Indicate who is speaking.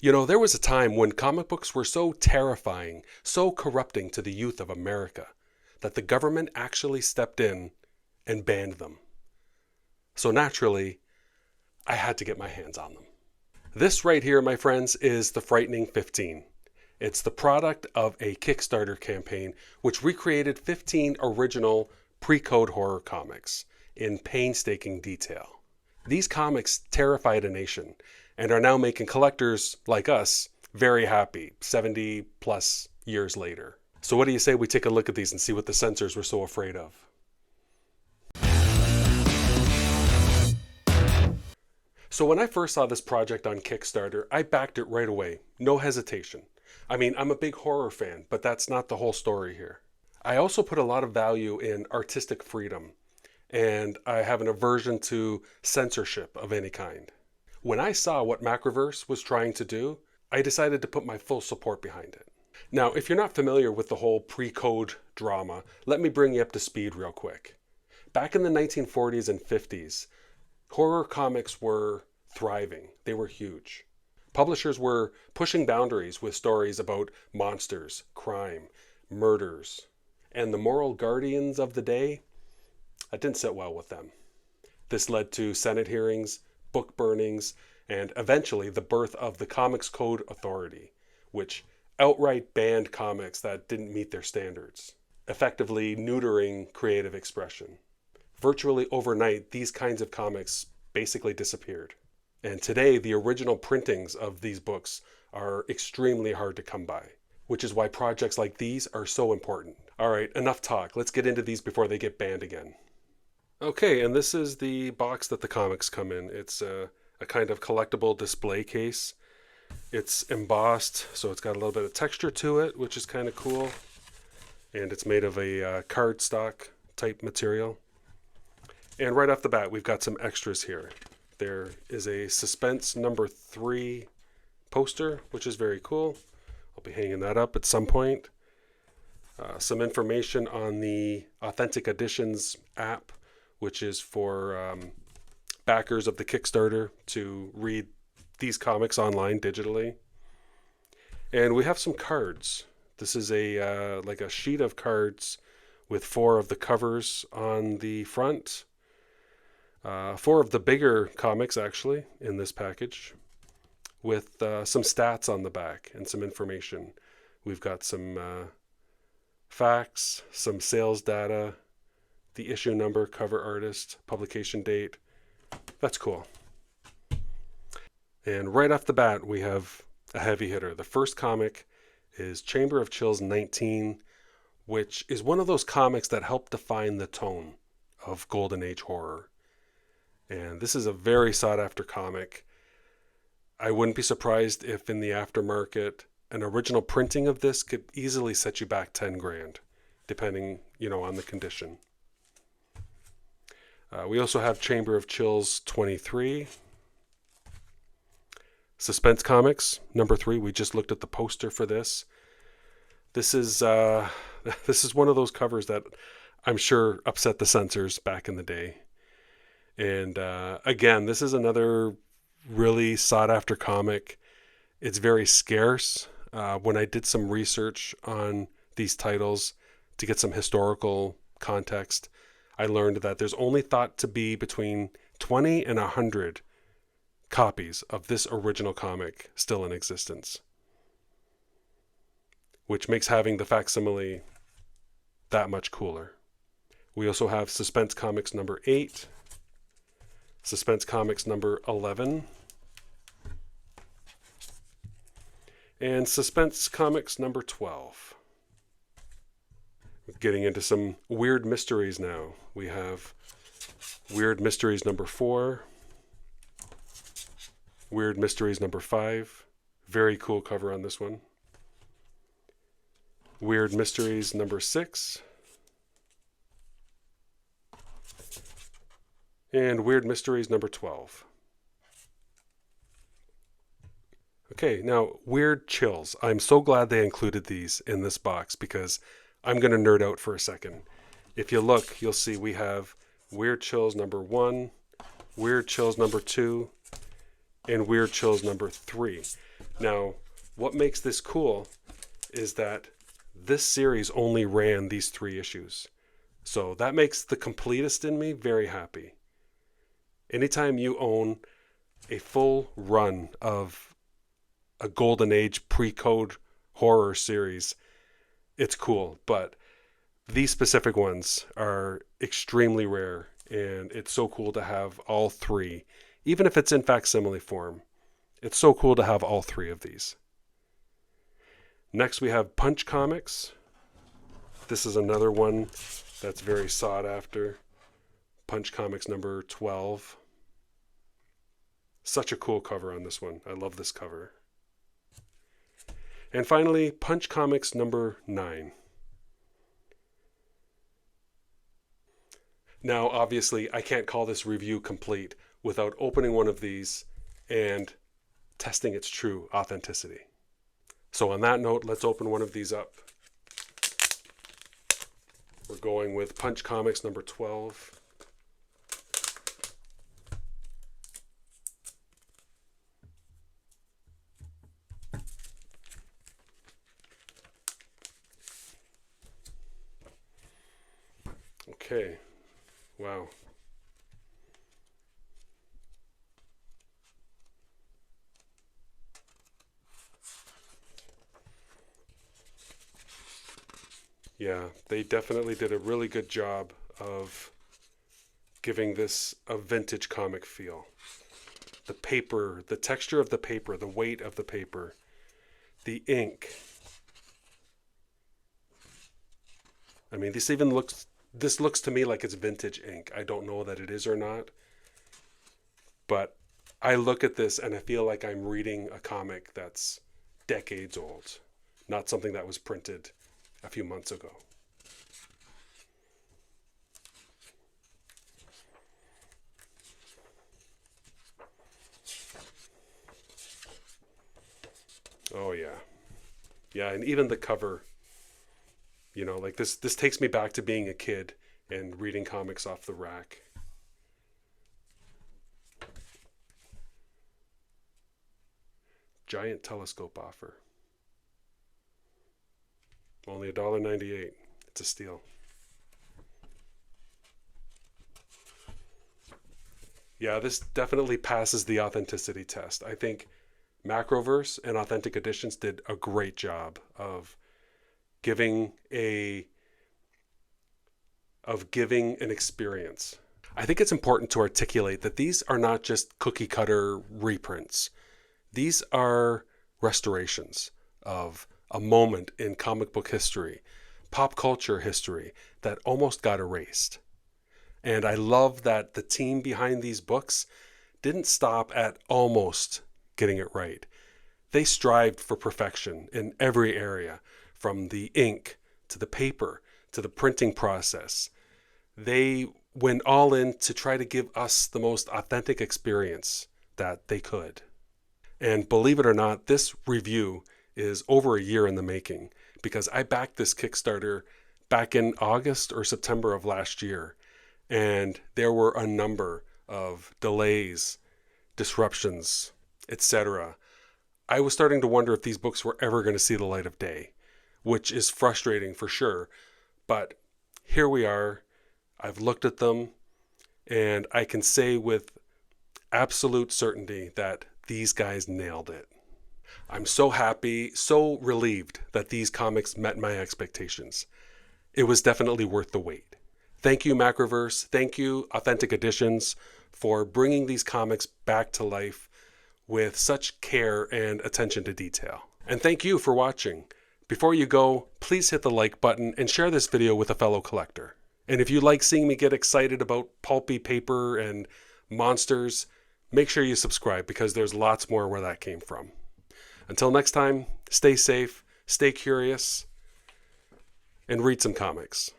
Speaker 1: You know, there was a time when comic books were so terrifying, so corrupting to the youth of America, that the government actually stepped in and banned them. So naturally, I had to get my hands on them. This right here, my friends, is the Frightful 15. It's the product of a Kickstarter campaign which recreated 15 original pre-code horror comics in painstaking detail. These comics terrified a nation and are now making collectors like us very happy 70 plus years later. So what do you say we take a look at these and see what the censors were so afraid of? So when I first saw this project on Kickstarter, I backed it right away. No hesitation. I mean, I'm a big horror fan, but that's not the whole story here. I also put a lot of value in artistic freedom, and I have an aversion to censorship of any kind. When I saw what Macroverse was trying to do, I decided to put my full support behind it. Now, if you're not familiar with the whole pre-code drama, let me bring you up to speed real quick. Back in the 1940s and 50s, horror comics were thriving. They were huge. Publishers were pushing boundaries with stories about monsters, crime, murders, and the moral guardians of the day, that didn't sit well with them. This led to Senate hearings, book burnings, and eventually the birth of the Comics Code Authority, which outright banned comics that didn't meet their standards, effectively neutering creative expression. Virtually overnight, these kinds of comics basically disappeared. And today, the original printings of these books are extremely hard to come by, which is why projects like these are so important. All right, enough talk. Let's get into these before they get banned again. Okay, and this is the box that the comics come in. It's a kind of collectible display case. It's embossed, so it's got a little bit of texture to it, which is kind of cool. And it's made of a cardstock type material. And right off the bat, we've got some extras here. There is a Suspense number 3 poster, which is very cool. I'll be hanging that up at some point. Some information on the Authentic Editions app, which is for backers of the Kickstarter to read these comics online digitally. And we have some cards. This is a like a sheet of cards with 4 of the covers on the front. 4 of the bigger comics actually in this package, with some stats on the back and some information. We've got some facts, some sales data, the issue number, cover artist, publication date. That's cool. And right off the bat, we have a heavy hitter. The first comic is Chamber of Chills 19, which is one of those comics that helped define the tone of Golden Age horror. And this is a very sought after comic. I wouldn't be surprised if in the aftermarket, an original printing of this could easily set you back 10 grand, depending, on the condition. We also have Chamber of Chills 23. Suspense Comics, number 3. We just looked at the poster for this. This is one of those covers that I'm sure upset the censors back in the day. And again, this is another really sought after comic. It's very scarce. When I did some research on these titles to get some historical context, I learned that there's only thought to be between 20 and 100 copies of this original comic still in existence, which makes having the facsimile that much cooler. We also have Suspense Comics number 8, Suspense Comics number 11, and Suspense Comics number 12. We're getting into some weird mysteries now. We have Weird Mysteries number 4, Weird Mysteries number 5. Very cool cover on this one. Weird Mysteries number 6. And Weird Mysteries number 12. Okay, now Weird Chills. I'm so glad they included these in this box because I'm going to nerd out for a second. If you look, you'll see we have Weird Chills number 1, Weird Chills number 2, and Weird Chills number 3. Now, what makes this cool is that this series only ran these 3 issues. So that makes the completist in me very happy. Anytime you own a full run of a Golden Age pre-code horror series, it's cool. But these specific ones are extremely rare, and it's so cool to have all 3, even if it's in facsimile form. It's so cool to have all 3 of these. Next we have Punch Comics. This is another one that's very sought after. Punch Comics number 12. Such a cool cover on this one. I love this cover. And finally, Punch Comics number 9. Now, obviously, I can't call this review complete without opening one of these and testing its true authenticity. So on that note, let's open one of these up. We're going with Punch Comics number 12. Okay, wow. Yeah, they definitely did a really good job of giving this a vintage comic feel. The paper, the texture of the paper, the weight of the paper, the ink. I mean, this looks to me like it's vintage ink. I don't know that it is or not, but I look at this and I feel like I'm reading a comic that's decades old, not something that was printed a few months ago. Oh yeah. Yeah, and even the cover, like this takes me back to being a kid and reading comics off the rack. Giant telescope offer. Only $1.98. It's a steal. Yeah, this definitely passes the authenticity test. I think Macroverse and Authentic Editions did a great job of giving an experience. I think it's important to articulate that these are not just cookie cutter reprints. These are restorations of a moment in comic book history, pop culture history that almost got erased. And I love that the team behind these books didn't stop at almost getting it right. They strived for perfection in every area, from the ink to the paper to the printing process. They went all in to try to give us the most authentic experience that they could. And believe it or not, this review is over a year in the making, because I backed this Kickstarter back in August or September of last year, and there were a number of delays, disruptions, etc. I was starting to wonder if these books were ever going to see the light of day, which is frustrating for sure. But here we are. I've looked at them, and I can say with absolute certainty that these guys nailed it. I'm so happy, so relieved that these comics met my expectations. It was definitely worth the wait. Thank you, Macroverse. Thank you, Authentic Editions, for bringing these comics back to life with such care and attention to detail. And thank you for watching. Before you go, please hit the like button and share this video with a fellow collector. And if you like seeing me get excited about pulpy paper and monsters, make sure you subscribe, because there's lots more where that came from. Until next time, stay safe, stay curious, and read some comics.